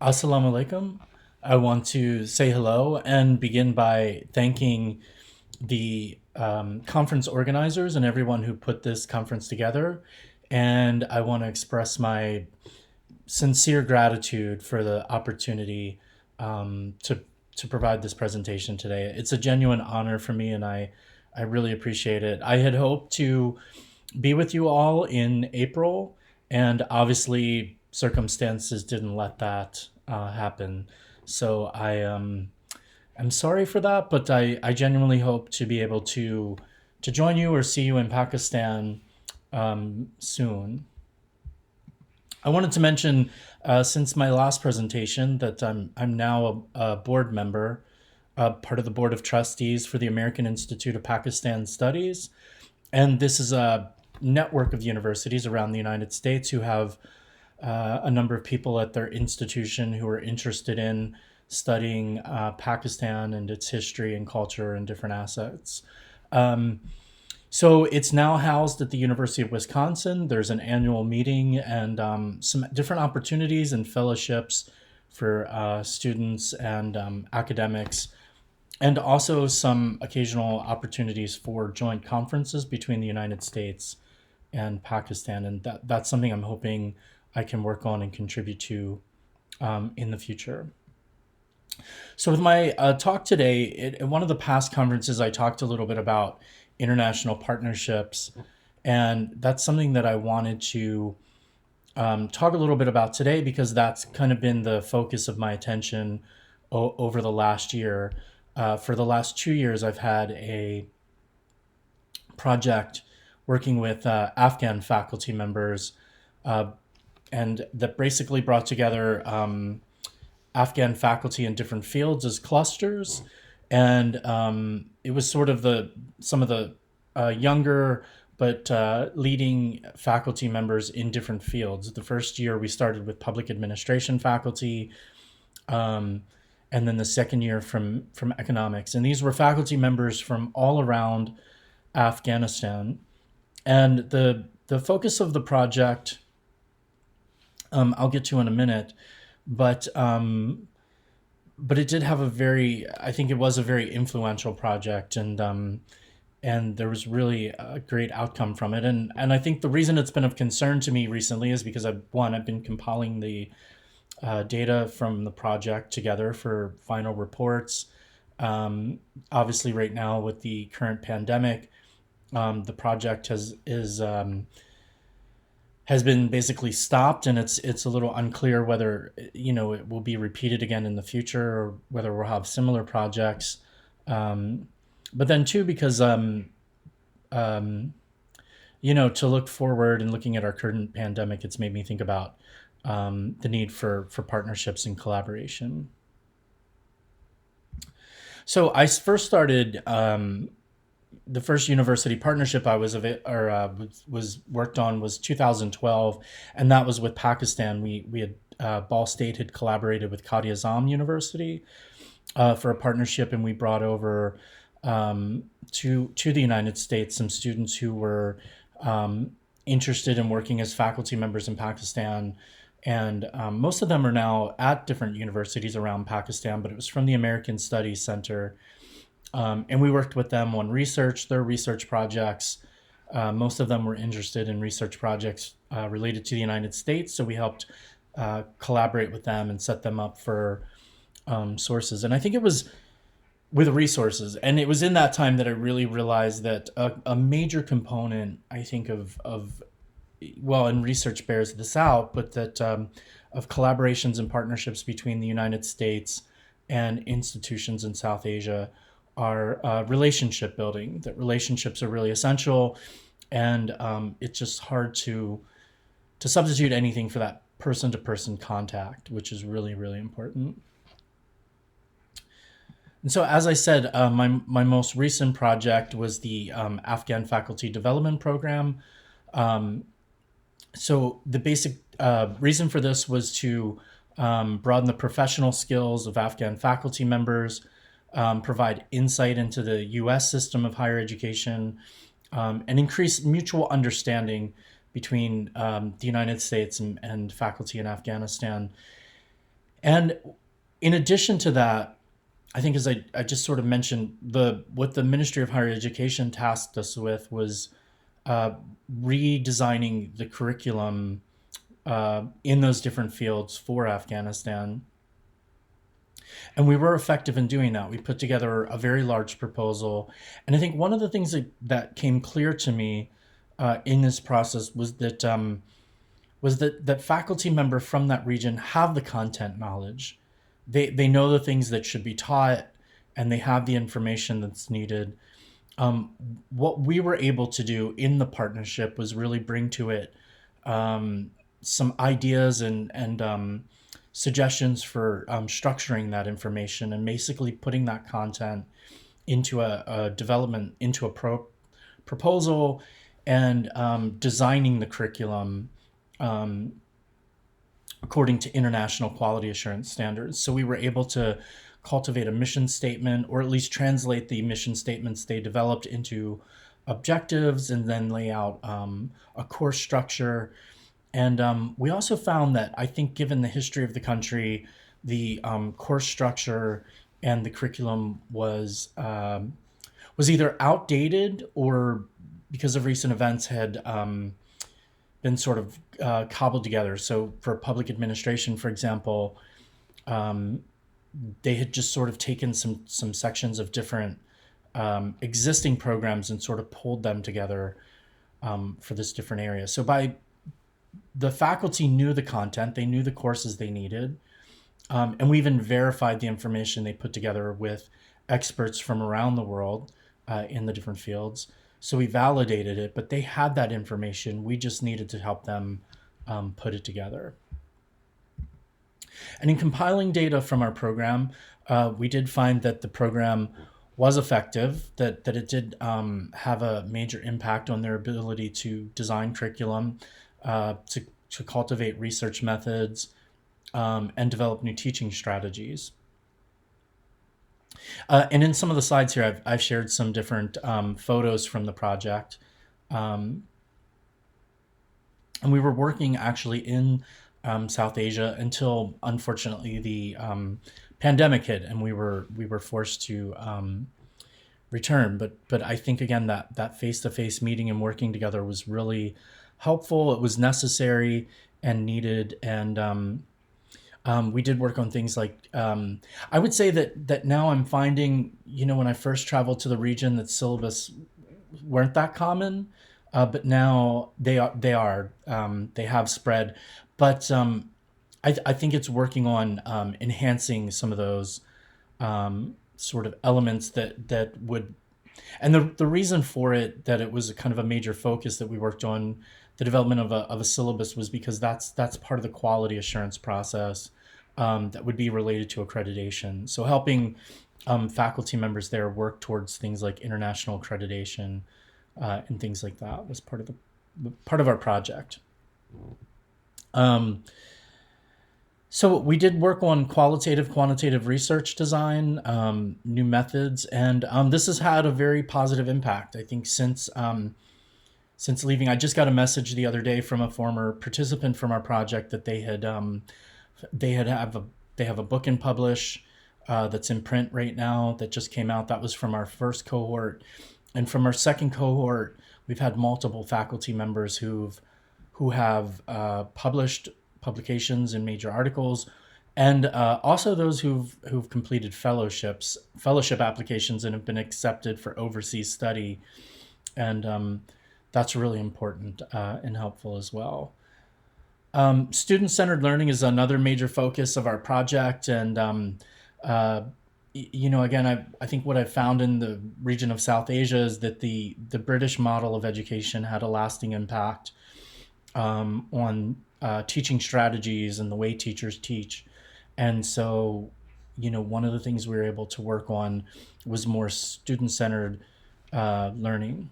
Assalamu alaikum. I want to say hello and begin by thanking the conference organizers and everyone who put this conference together. And I want to express my sincere gratitude for the opportunity to provide this presentation today. It's a genuine honor for me, and I really appreciate it. I had hoped to be with you all in April, and obviously circumstances didn't let that happen. So I'm sorry for that, but I genuinely hope to be able to join you or see you in Pakistan soon. I wanted to mention, since my last presentation, that I'm now a board member, part of the board of trustees for the American Institute of Pakistan Studies, and this is a network of universities around the United States who have a number of people at their institution who are interested in studying Pakistan and its history and culture and different assets. So it's now housed at the University of Wisconsin. There's an annual meeting and some different opportunities and fellowships for students and academics, and also some occasional opportunities for joint conferences between the United States and Pakistan. And that's something I'm hoping I can work on and contribute to in the future. So, with my talk today, in one of the past conferences, I talked a little bit about international partnerships, and that's something that I wanted to talk a little bit about today because that's kind of been the focus of my attention over the last year. For the last 2 years, I've had a project working with Afghan faculty members, uh, and that basically brought together Afghan faculty in different fields as clusters, and it was sort of the some of the younger but leading faculty members in different fields. The first year we started with public administration faculty, um, and then the second year from economics, and these were faculty members from all around Afghanistan. And the focus of the project, I'll get to in a minute, but but it did have a very, I think it was a very influential project, and there was really a great outcome from it. And I think the reason it's been of concern to me recently is because I've been compiling the data from the project together for final reports. Obviously, right now with the current pandemic, the project has been basically stopped, and it's a little unclear whether it will be repeated again in the future or whether we'll have similar projects. Um, but then too, because um, to look forward and looking at our current pandemic, it's made me think about the need for partnerships and collaboration. So I first started the first university partnership I was of it or was worked on was 2012, and that was with Pakistan. We had Ball State had collaborated with Qadi Azam University for a partnership, and we brought over to the United States some students who were interested in working as faculty members in Pakistan. And most of them are now at different universities around Pakistan, but it was from the American Studies Center, and we worked with them on their research projects. Most of them were interested in research projects related to the United States, so we helped collaborate with them and set them up for sources. And I think it was with resources, and it was in that time that I really realized that a major component, I think, of well, and research bears this out, but that of collaborations and partnerships between the United States and institutions in South Asia are relationship building. That relationships are really essential, and it's just hard to substitute anything for that person to person contact, which is really really important. And so, as I said, my most recent project was the Afghan Faculty Development Program. Um, so the basic reason for this was to broaden the professional skills of Afghan faculty members, provide insight into the U.S. system of higher education, and increase mutual understanding between the United States and faculty in Afghanistan. And in addition to that, I think, as I just sort of mentioned, the what the Ministry of Higher Education tasked us with was uh, redesigning the curriculum in those different fields for Afghanistan. And we were effective in doing that. We put together a very large proposal. And I think one of the things that came clear to me in this process was that faculty members from that region have the content knowledge. They know the things that should be taught, and they have the information that's needed. Um, what we were able to do in the partnership was really bring to it um, some ideas and suggestions for structuring that information and basically putting that content into a development, into a proposal, and designing the curriculum um, according to international quality assurance standards. So we were able to cultivate a mission statement, or at least translate the mission statements they developed into objectives, and then lay out a course structure. And we also found that, I think, given the history of the country, the course structure and the curriculum was either outdated, or because of recent events had been sort of cobbled together. So for public administration, for example, um, they had just sort of taken some sections of different existing programs and sort of pulled them together for this different area. So by the faculty knew the content, they knew the courses they needed, and we even verified the information they put together with experts from around the world in the different fields. So we validated it, but they had that information. We just needed to help them put it together. And in compiling data from our program, we did find that the program was effective, that it did have a major impact on their ability to design curriculum, to cultivate research methods, and develop new teaching strategies. And in some of the slides here, I've shared some different photos from the project. Um, and we were working actually in South Asia until, unfortunately, the pandemic hit, and we were forced to return. But I think, again, that face to face meeting and working together was really helpful. It was necessary and needed, and we did work on things like, I would say that now I'm finding, when I first traveled to the region, that syllabus weren't that common, but now they are. They have spread, but I think it's working on enhancing some of those sort of elements that would. And the reason for it, that it was a kind of a major focus that we worked on the development of a syllabus, was because that's part of the quality assurance process that would be related to accreditation. So helping faculty members there work towards things like international accreditation and things like that was part of our project. Um, so we did work on quantitative research design, new methods, and this has had a very positive impact. I think since leaving, I just got a message the other day from a former participant from our project that they had have a they have a book in publish that's in print right now that just came out. That was from our first cohort, and from our second cohort, we've had multiple faculty members who have published publications in major articles, and also those who've completed fellowship applications, and have been accepted for overseas study, and that's really important and helpful as well. Student-centered learning is another major focus of our project, and uh, again, I think what I've found in the region of South Asia is that the British model of education had a lasting impact on teaching strategies and the way teachers teach. And so, one of the things we were able to work on was more student-centered learning.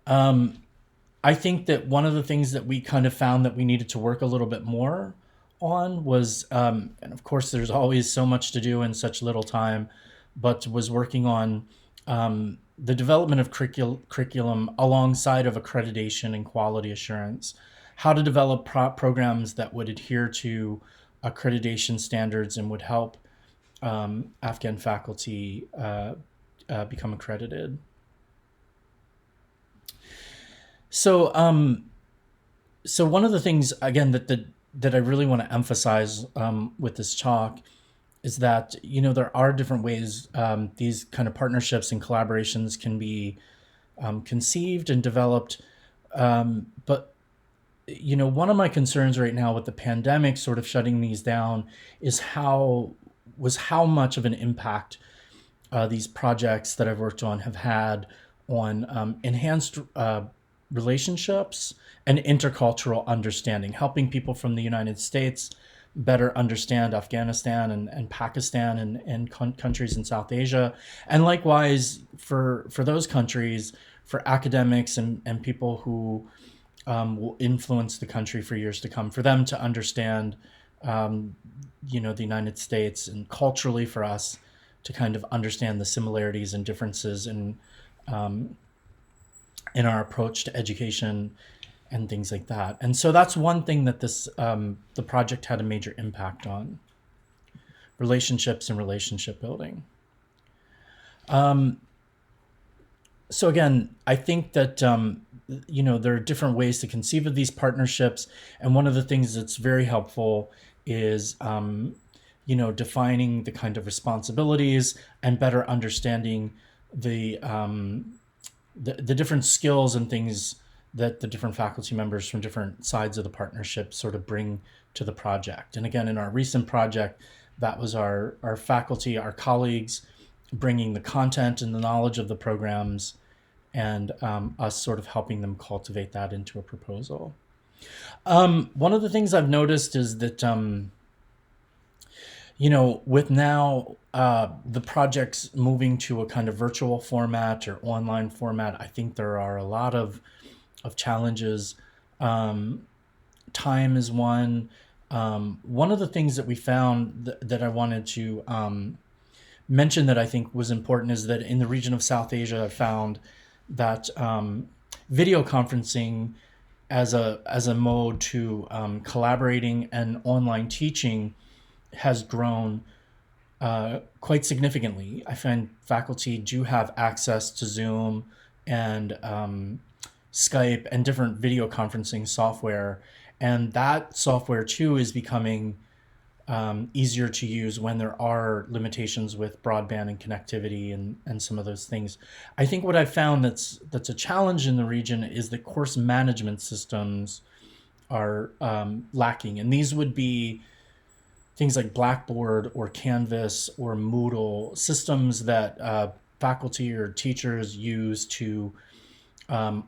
Um, I think that one of the things that we kind of found that we needed to work a little bit more on was, and of course, there's always so much to do in such little time, but was working on the development of curriculum alongside of accreditation and quality assurance. how to develop programs that would adhere to accreditation standards and would help Afghan faculty become accredited. So, so one of the things again that I really want to emphasize with this talk is that there are different ways these kind of partnerships and collaborations can be conceived and developed, but one of my concerns right now with the pandemic sort of shutting these down is how much of an impact these projects that I've worked on have had on enhanced relationships and intercultural understanding, helping people from the United States better understand Afghanistan and Pakistan and countries in South Asia. And likewise, for those countries, for academics and people who will influence the country for years to come, for them to understand, the United States, and culturally for us to kind of understand the similarities and differences in our approach to education and things like that. And so that's one thing that the project had a major impact on: relationships and relationship building. So again, I think that there are different ways to conceive of these partnerships, and one of the things that's very helpful is defining the kind of responsibilities and better understanding the different skills and things that the different faculty members from different sides of the partnership sort of bring to the project. And again, in our recent project, that was our faculty, our colleagues, bringing the content and the knowledge of the programs, and us sort of helping them cultivate that into a proposal. One of the things I've noticed is that, with now the projects moving to a kind of virtual format or online format, I think there are a lot of challenges. Time is one. One of the things that we found that I wanted to mention that I think was important is that in the region of South Asia, I found that video conferencing as a mode to collaborating and online teaching has grown quite significantly. I find faculty do have access to Zoom and Skype and different video conferencing software, and that software too is becoming easier to use when there are limitations with broadband and connectivity and some of those things. I think what I've found that's a challenge in the region is that course management systems are lacking, and these would be things like Blackboard or Canvas or Moodle, systems that faculty or teachers use to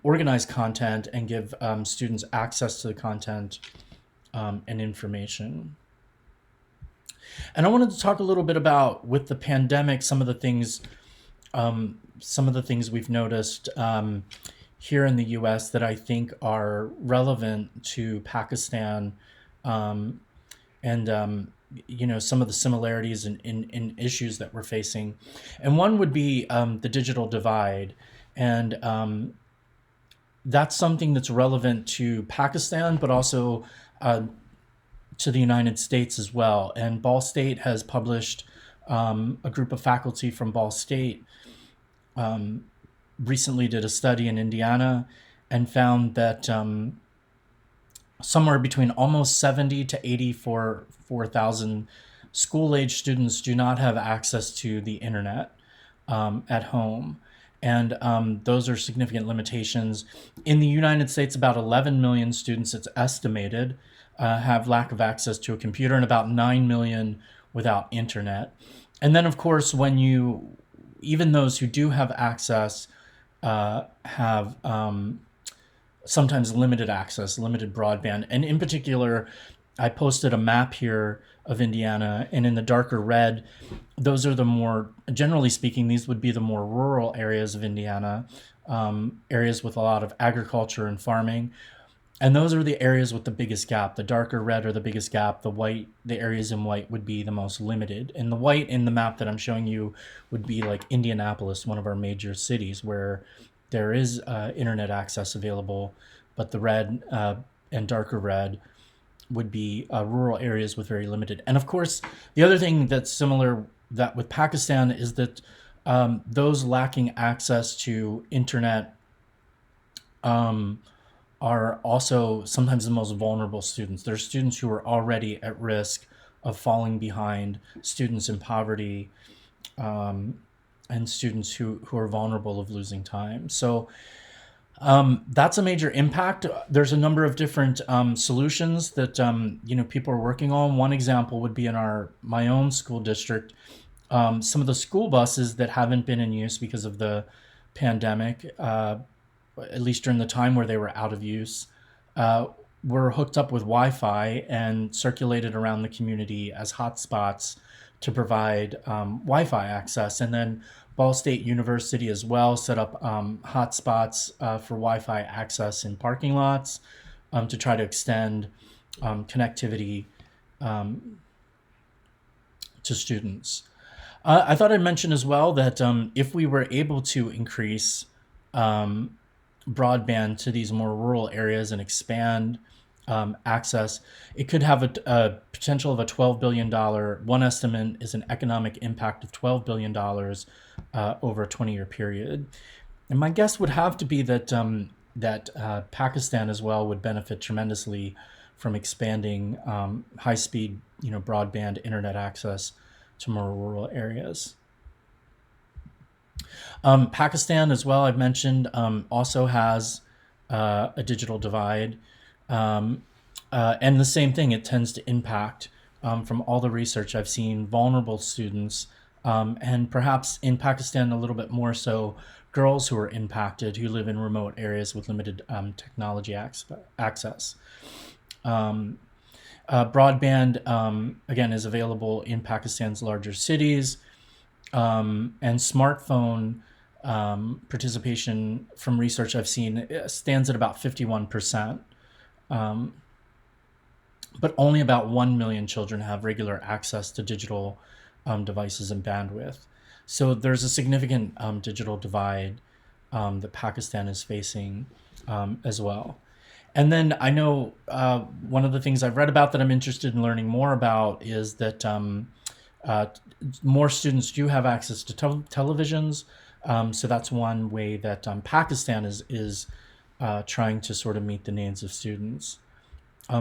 organize content and give students access to the content and information. And I wanted to talk a little bit about, with the pandemic, some of the things we've noticed here in the U.S. that I think are relevant to Pakistan, and some of the similarities in issues that we're facing. And one would be the digital divide, and that's something that's relevant to Pakistan, but also to the United States as well. And Ball State has published, a group of faculty from Ball State recently did a study in Indiana and found that somewhere between almost 70 to 84,000 school-age students do not have access to the internet at home. And those are significant limitations. In the United States, about 11 million students, it's estimated, have lack of access to a computer, and about 9 million without internet. And then, of course, even those who do have access have sometimes limited access, limited broadband. And in particular, I posted a map here of Indiana, and in the darker red, those are the more, generally speaking, these would be the more rural areas of Indiana, areas with a lot of agriculture and farming. And those are the areas with the biggest gap. The darker red are the biggest gap. The areas in white would be the most limited. And the white in the map that I'm showing you would be like Indianapolis, one of our major cities, where there is internet access available. But the red and darker red would be rural areas with very limited. And of course, the other thing that's similar that with Pakistan is that those lacking access to internet are also sometimes the most vulnerable students. There's students who are already at risk of falling behind, students in poverty, and students who are vulnerable of losing time. So that's a major impact. There's a number of different solutions that people are working on. One example would be in my own school district. Some of the school buses that haven't been in use because of the pandemic, at least during the time where they were out of use, were hooked up with Wi-Fi and circulated around the community as hotspots to provide Wi-Fi access. And then Ball State University as well set up hotspots for Wi-Fi access in parking lots to try to extend connectivity to students. I thought I'd mention as well that if we were able to increase broadband to these more rural areas and expand access, it could have a potential of a $12 billion. One estimate is an economic impact of $12 billion over a 20-year period. And my guess would have to be that Pakistan as well would benefit tremendously from expanding high-speed, broadband internet access to more rural areas. Pakistan as well, I've mentioned, also has a digital divide. And the same thing, it tends to impact, from all the research I've seen, vulnerable students, and perhaps in Pakistan a little bit more so, girls who are impacted, who live in remote areas with limited technology access. Broadband, again, is available in Pakistan's larger cities, and smartphone participation from research I've seen stands at about 51%. But only about 1 million children have regular access to digital devices and bandwidth. So there's a significant digital divide that Pakistan is facing as well. And then I know one of the things I've read about that I'm interested in learning more about is that more students do have access to televisions. So that's one way that Pakistan is trying to sort of meet the needs of students.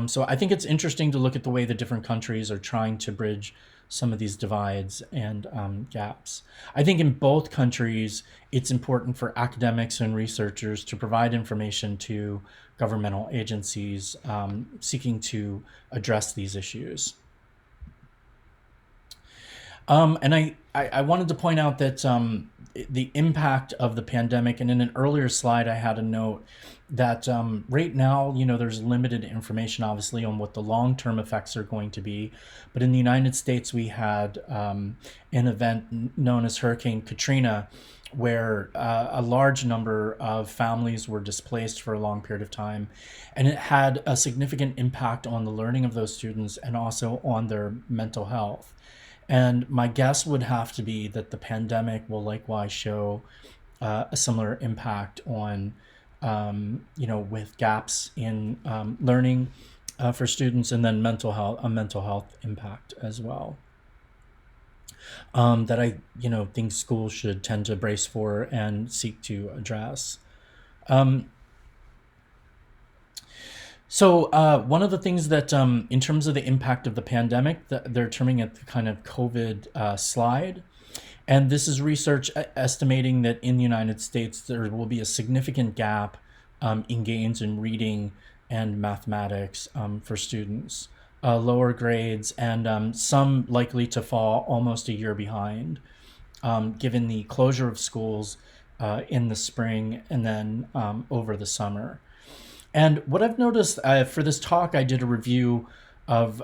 So I think it's interesting to look at the way the different countries are trying to bridge some of these divides and gaps. I think in both countries, it's important for academics and researchers to provide information to governmental agencies seeking to address these issues. And I wanted to point out that the impact of the pandemic, and in an earlier slide, I had a note that right now, there's limited information, obviously, on what the long-term effects are going to be. But in the United States, we had an event known as Hurricane Katrina, where a large number of families were displaced for a long period of time. And it had a significant impact on the learning of those students and also on their mental health. And my guess would have to be that the pandemic will likewise show a similar impact on, with gaps in learning for students, and then a mental health impact as well. That I, think schools should tend to brace for and seek to address. So one of the things that, in terms of the impact of the pandemic, they're terming it the kind of COVID slide. And this is research estimating that in the United States, there will be a significant gap in gains in reading and mathematics for students, lower grades, and some likely to fall almost a year behind, given the closure of schools in the spring and then over the summer. And what I've noticed for this talk, I did a review of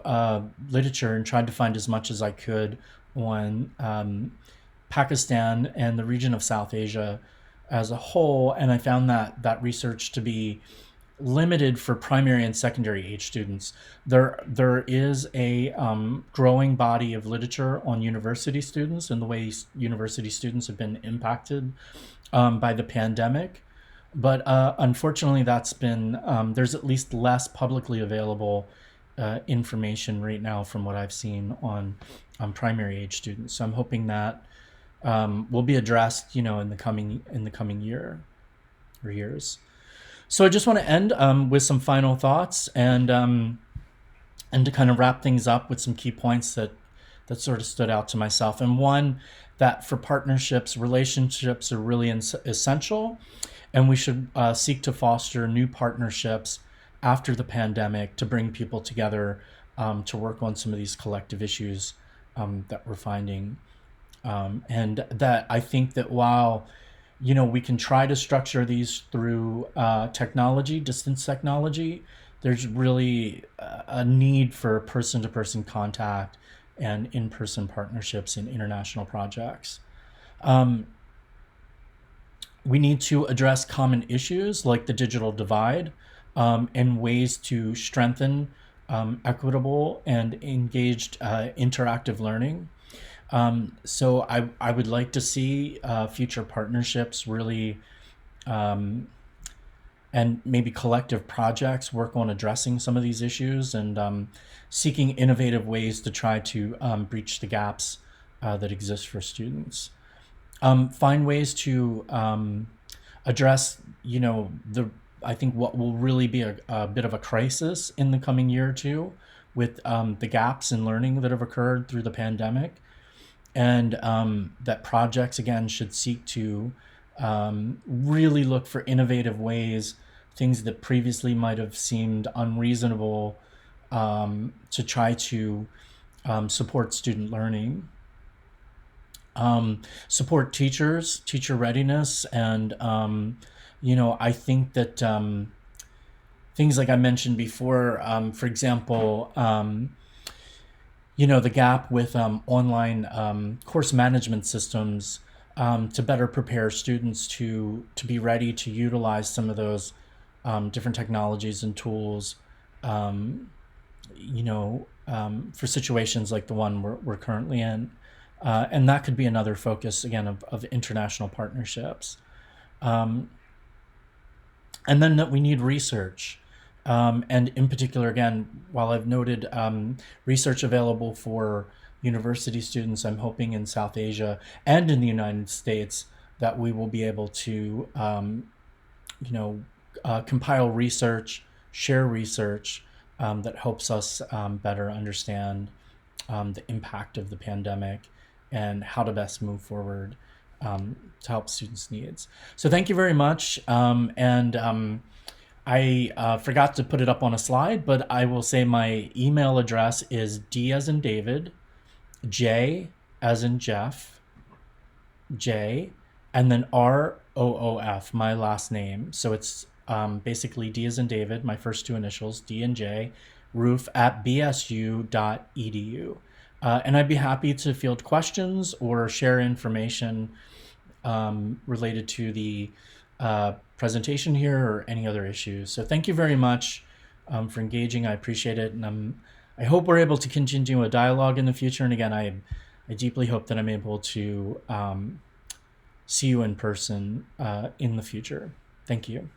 literature and tried to find as much as I could on Pakistan and the region of South Asia as a whole. And I found that research to be limited for primary and secondary age students. There is a growing body of literature on university students and the way university students have been impacted by the pandemic. But unfortunately, that's been there's at least less publicly available information right now from what I've seen on primary age students. So I'm hoping that will be addressed, in the coming year or years. So I just want to end with some final thoughts and to kind of wrap things up with some key points that sort of stood out to myself. And one, that for partnerships, relationships are really essential, and we should seek to foster new partnerships after the pandemic to bring people together to work on some of these collective issues that we're finding. And that I think that while we can try to structure these through technology, distance technology, there's really a need for person-to-person contact and in-person partnerships in international projects. We need to address common issues like the digital divide and ways to strengthen equitable and engaged interactive learning. So I would like to see future partnerships really and maybe collective projects work on addressing some of these issues and seeking innovative ways to try to breach the gaps that exist for students. Find ways to address, the I think what will really be a bit of a crisis in the coming year or two with the gaps in learning that have occurred through the pandemic, and that projects again should seek to really look for innovative ways, things that previously might have seemed unreasonable, to try to support student learning, support teachers, teacher readiness, and I think that things like I mentioned before, for example, the gap with online course management systems to better prepare students to be ready to utilize some of those different technologies and tools, for situations like the one we're currently in. And that could be another focus, again, of international partnerships. And then that we need research. And in particular, again, while I've noted research available for university students, I'm hoping in South Asia and in the United States that we will be able to, compile research, share research that helps us better understand the impact of the pandemic and how to best move forward to help students' needs. So thank you very much. And I forgot to put it up on a slide, but I will say my email address is D as in David, J as in Jeff, J, and then ROOF, my last name. So it's basically D as in David, my first two initials, D and J, roof at bsu.edu. And I'd be happy to field questions or share information related to the presentation here or any other issues. So thank you very much for engaging. I appreciate it. And I hope we're able to continue a dialogue in the future. And again, I deeply hope that I'm able to see you in person in the future. Thank you.